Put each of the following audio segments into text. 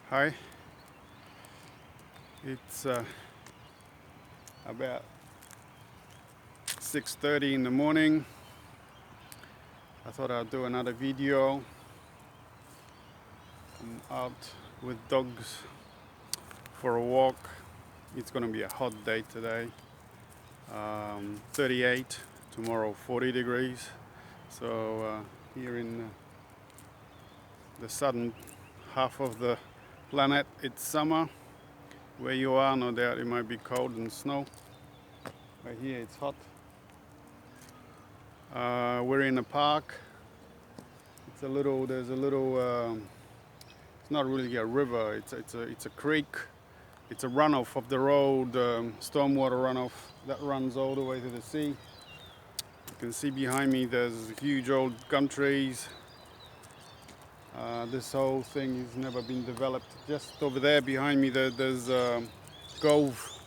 Hi, it's about 6:30 in the morning. I thought I'd do another video. I'm out with dogs for a walk. It's gonna be a hot day today. 38, tomorrow 40 degrees. So here in the southern half of the planet, it's summer. Where you are, no doubt it might be cold and snow. But here it's hot. We're in a park. There's a little, it's not really a river, it's a creek. It's a runoff of the road, stormwater runoff that runs all the way to the sea. You can see behind me there's huge old gum trees. This whole thing has never been developed. Just over there behind me there's a golf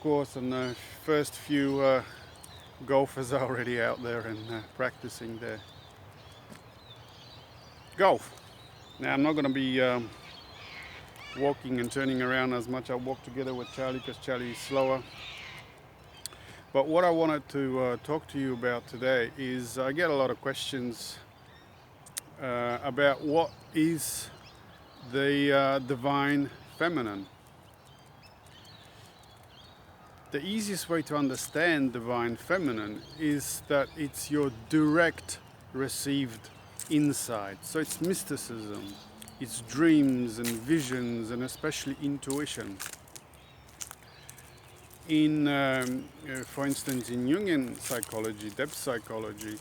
course, and the first few golfers are already out there and practicing their golf. Now I'm not going to be walking and turning around as much. I'll walk together with Charlie because Charlie is slower. But what I wanted to talk to you about today is I get a lot of questions about what is the divine feminine. The easiest way to understand divine feminine is that it's your direct received insight. So it's mysticism, it's dreams and visions, and especially intuition. For instance, in Jungian psychology, depth psychology,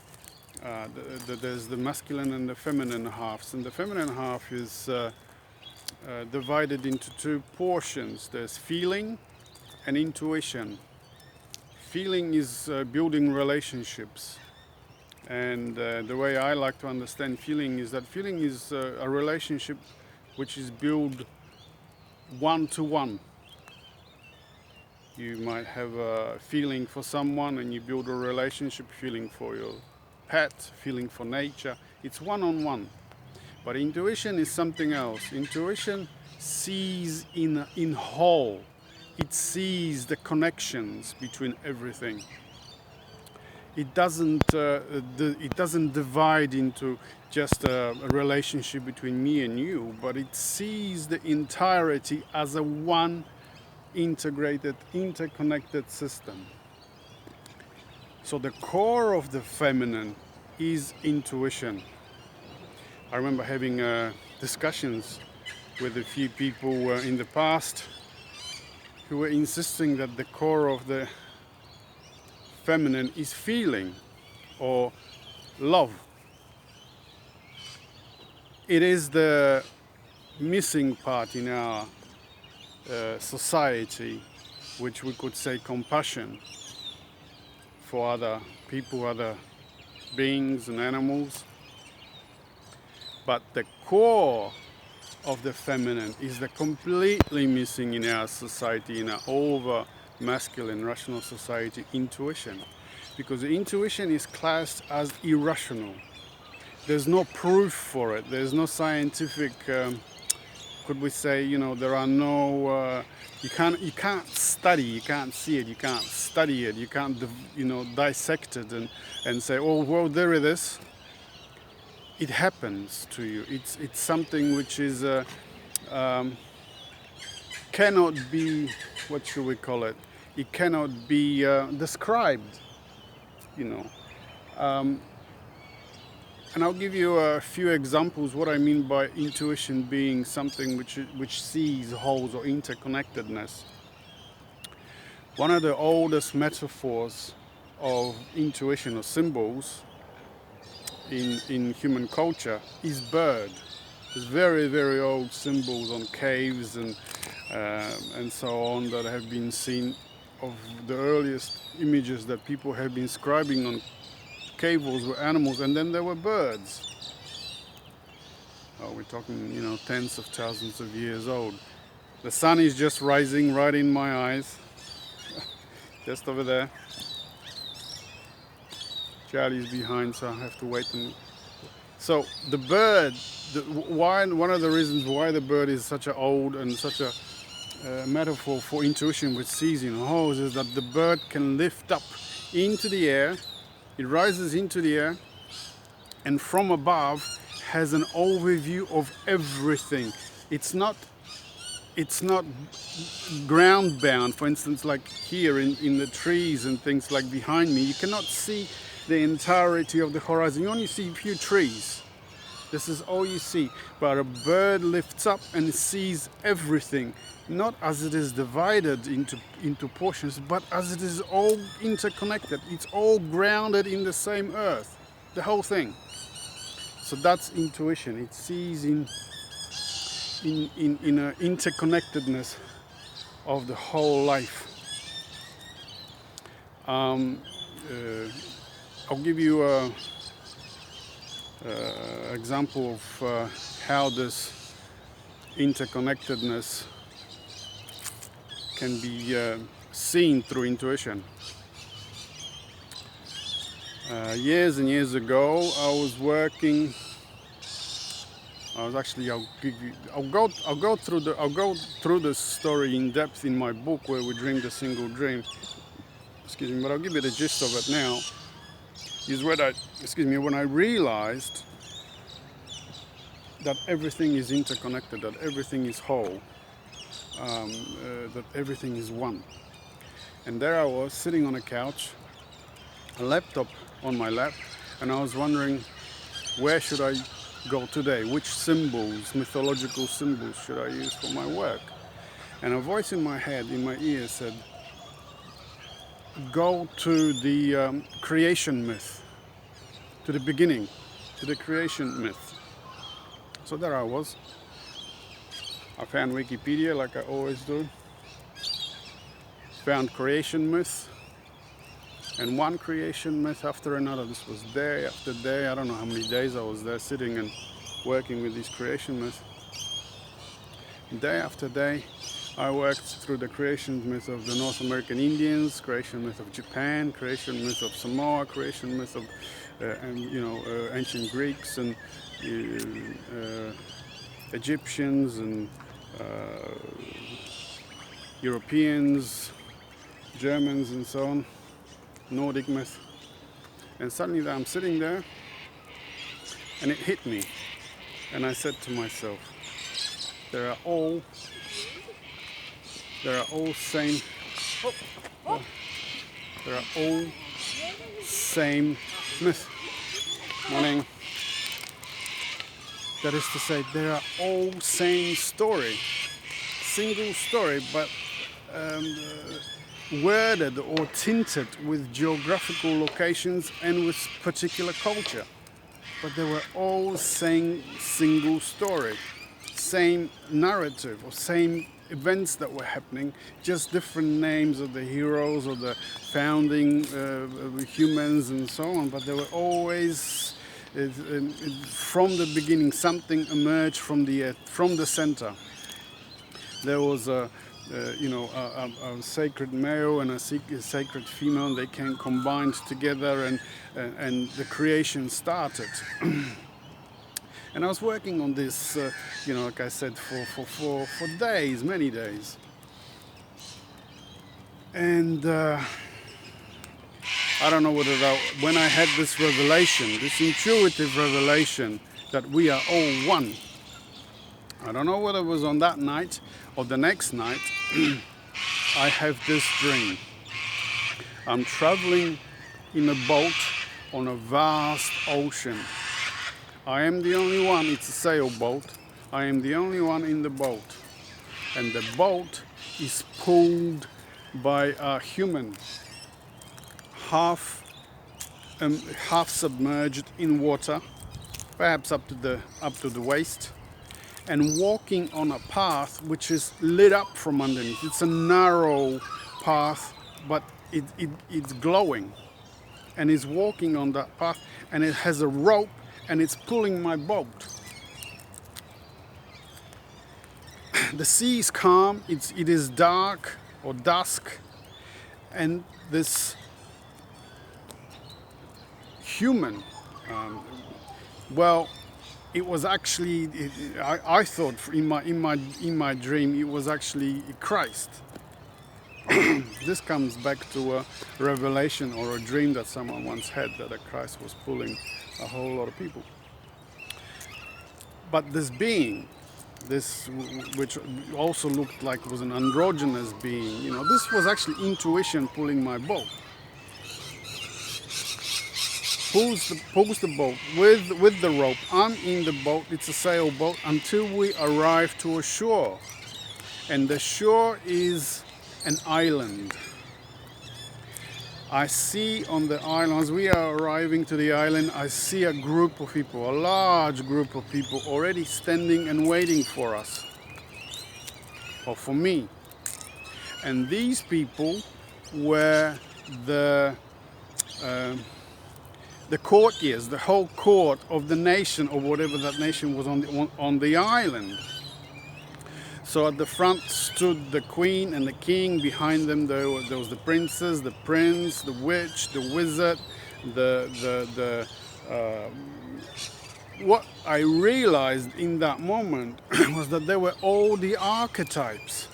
there's the masculine and the feminine halves, and the feminine half is divided into two portions. There's feeling and intuition. Feeling is building relationships, and the way I like to understand feeling is that feeling is a relationship which is built one-to-one. You might have a feeling for someone and you build a relationship, feeling for your pet, feeling for nature. It's one-on-one. But intuition is something else. Intuition sees in whole. It sees the connections between everything. It doesn't divide into just a relationship between me and you, but it sees the entirety as a one integrated, interconnected system. So the core of the feminine is intuition. I remember having discussions with a few people in the past who were insisting that the core of the feminine is feeling or love. It is the missing part in our society, which we could say compassion for other people, other beings and animals. But the core of the feminine is the completely missing in our society, in our over masculine rational society, intuition. Because the intuition is classed as irrational. There's no proof for it. There's no scientific could we say, there are no, you can't study, you can't see it, you can't study it, you can't, dissect it and say, oh, well, there it is. It happens to you. It's something which is, cannot be, what should we call it? It cannot be described, And I'll give you a few examples what I mean by intuition being something which sees wholes or interconnectedness. One of the oldest metaphors of intuition or symbols in human culture is bird. There's very, very old symbols on caves and so on that have been seen, of the earliest images that people have been scribing on cave walls were animals, and then there were birds. Oh, we're talking, tens of thousands of years old. The sun is just rising right in my eyes, just over there. Charlie's behind, so I have to wait and So the bird, one of the reasons why the bird is such an old and such a metaphor for intuition with seas in holes is that the bird can lift up into the air, it rises into the air, and from above has an overview of everything. It's not ground bound. For instance, like here in the trees and things like behind me, you cannot see the entirety of the horizon. You only see a few trees. This is all you see. But a bird lifts up and sees everything, not as it is divided into portions, but as it is all interconnected. It's all grounded in the same earth, the whole thing. So that's intuition. It sees in an interconnectedness of the whole life. I'll give you an example of how this interconnectedness can be seen through intuition. Years and years ago, I'll go through the story in depth in my book where we dreamed a single dream. Excuse me, but I'll give you the gist of it now. Is when I realized that everything is interconnected, that everything is whole, that everything is one. And there I was sitting on a couch, a laptop on my lap, and I was wondering, where should I go today? Which symbols, mythological symbols, should I use for my work? And a voice in my head, in my ear, said, go to the creation myth, to the beginning, to the creation myth. So there I was. I found Wikipedia like I always do. Found creation myth. And one creation myth after another. This was day after day. I don't know how many days I was there sitting and working with these creation myths. Day after day, I worked through the creation myth of the North American Indians, creation myth of Japan, creation myth of Samoa, creation myth of ancient Greeks and Egyptians and Europeans, Germans and so on, Nordic myth. And suddenly I'm sitting there and it hit me. And I said to myself, there are all same myth. Morning. That is to say, there are all same story, single story, but worded or tinted with geographical locations and with particular culture. But they were all same single story, same narrative or same events that were happening, just different names of the heroes or the founding humans and so on. But they were always, from the beginning, something emerged from the earth, from the center. There was a sacred male and a sacred female. They came combined together, and the creation started. And I was working on this, like I said, for days, many days. And I don't know when I had this revelation, this intuitive revelation that we are all one. I don't know whether it was on that night or the next night. I have this dream. I'm traveling in a boat on a vast ocean. I am the only one, it's a sailboat. I am the only one in the boat. And the boat is pulled by a human, half submerged in water, perhaps up to the waist, and walking on a path which is lit up from underneath. It's a narrow path, but it's glowing. And he's walking on that path, and it has a rope, and it's pulling my boat. The sea is calm, it is dark or dusk, and this human, Well, it was actually, I thought in my dream, it was actually Christ. This comes back to a revelation or a dream that someone once had, that a Christ was pulling a whole lot of people. But this being, which also looked like was an androgynous being, this was actually intuition pulling my boat. Pulls the boat with the rope. I'm in the boat. It's a sailboat until we arrive to a shore, and the shore is an island. I see on the island, as we are arriving to the island, I see a group of people, a large group of people already standing and waiting for us, or for me. And these people were the courtiers, the whole court of the nation, or whatever that nation was on the island. So at the front stood the queen and the king. Behind them there was the princess, the prince, the witch, the wizard. What I realized in that moment was that there were all the archetypes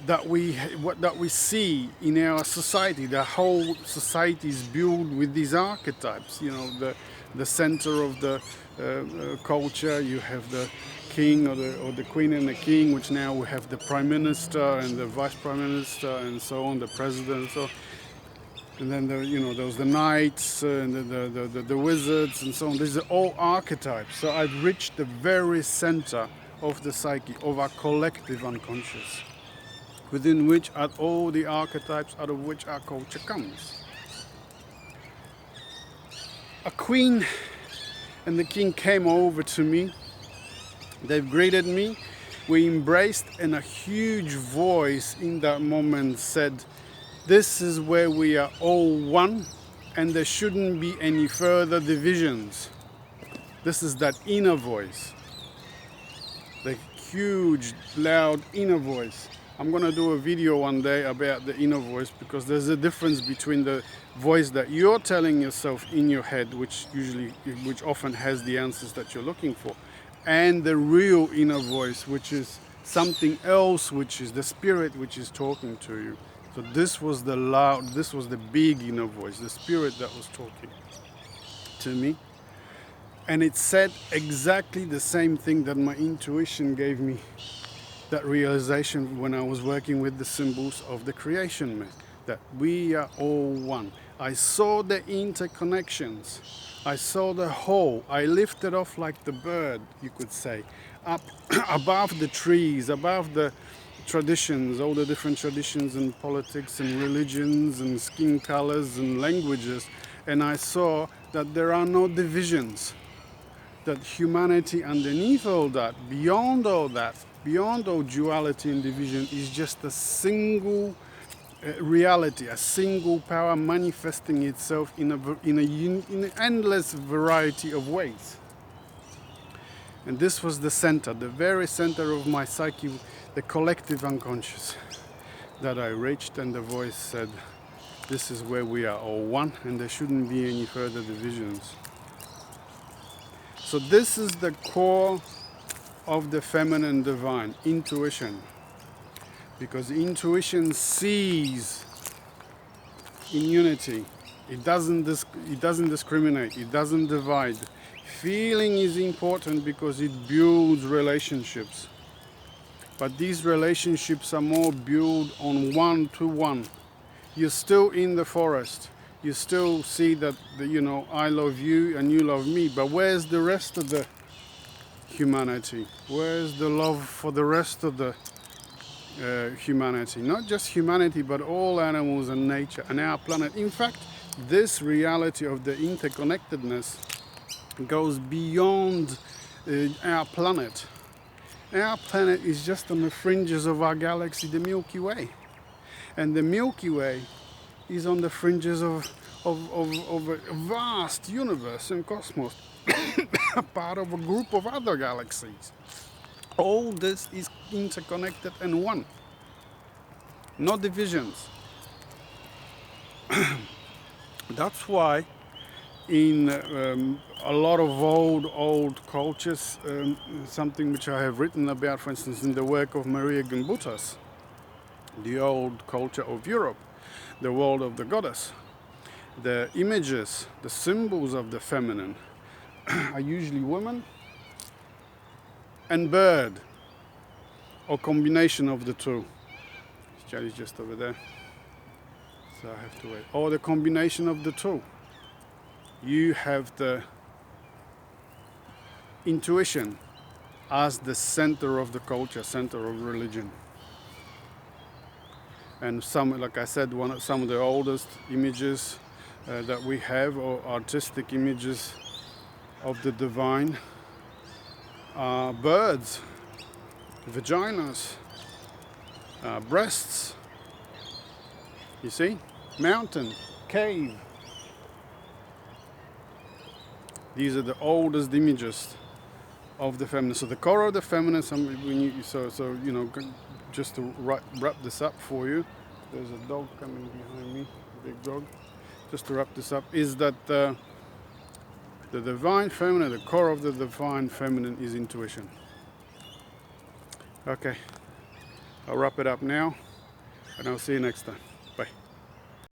that we see in our society. The whole society is built with these archetypes. The center of the culture, you have the king or the queen and the king, which now we have the prime minister and the vice prime minister and so on, the president. And then there was the knights and the wizards and so on. These are all archetypes. So I've reached the very center of the psyche, of our collective unconscious, within which are all the archetypes out of which our culture comes. A queen and the king came over to me. They've greeted me. We embraced, and a huge voice in that moment said, "This is where we are all one, and there shouldn't be any further divisions." This is that inner voice, the huge, loud inner voice. I'm going to do a video one day about the inner voice, because there's a difference between the voice that you're telling yourself in your head, which often has the answers that you're looking for, and the real inner voice, which is something else, which is the spirit which is talking to you. So this was the big inner voice, the spirit that was talking to me. And it said exactly the same thing that my intuition gave me, that realization when I was working with the symbols of the creation myth, that we are all one. I saw the interconnections. I saw the whole. I lifted off like the bird, you could say, up above the trees, above the traditions, all the different traditions and politics and religions and skin colors and languages. And I saw that there are no divisions, that humanity underneath all that, beyond all duality and division, is just a single reality, a single power manifesting itself in an endless variety of ways. And this was the center, the very center of my psyche, the collective unconscious, that I reached, and the voice said, "This is where we are all one, and there shouldn't be any further divisions." So this is the core of the feminine divine, intuition. Because intuition sees in unity. It doesn't discriminate. It doesn't divide. Feeling is important because it builds relationships. But these relationships are more built on one-to-one. You're still in the forest. You still see that, I love you and you love me. But where's the rest of the humanity? Where's the love for the rest of the humanity? Not just humanity, but all animals and nature and our planet. In fact, this reality of the interconnectedness goes beyond our planet. Our planet is just on the fringes of our galaxy, the Milky Way. And the Milky Way is on the fringes of a vast universe and cosmos, a part of a group of other galaxies. All this is interconnected and one. No divisions. That's why in a lot of old cultures, something which I have written about, for instance, in the work of Maria Gimbutas, the old culture of Europe, the world of the goddess. The images, the symbols of the feminine are usually woman and bird, or combination of the two. Charlie's just over there, so I have to wait. Or the combination of the two. You have the intuition as the center of the culture, center of religion. And some, like I said, some of the oldest images that we have, or artistic images of the divine, are birds, vaginas, breasts, you see, mountain, cave. These are the oldest images of the feminine. So the core of the feminine, just to wrap this up for you, there's a dog coming behind me, a big dog. Just to wrap this up, is that the divine feminine, the core of the divine feminine is intuition. Okay, I'll wrap it up now, and I'll see you next time.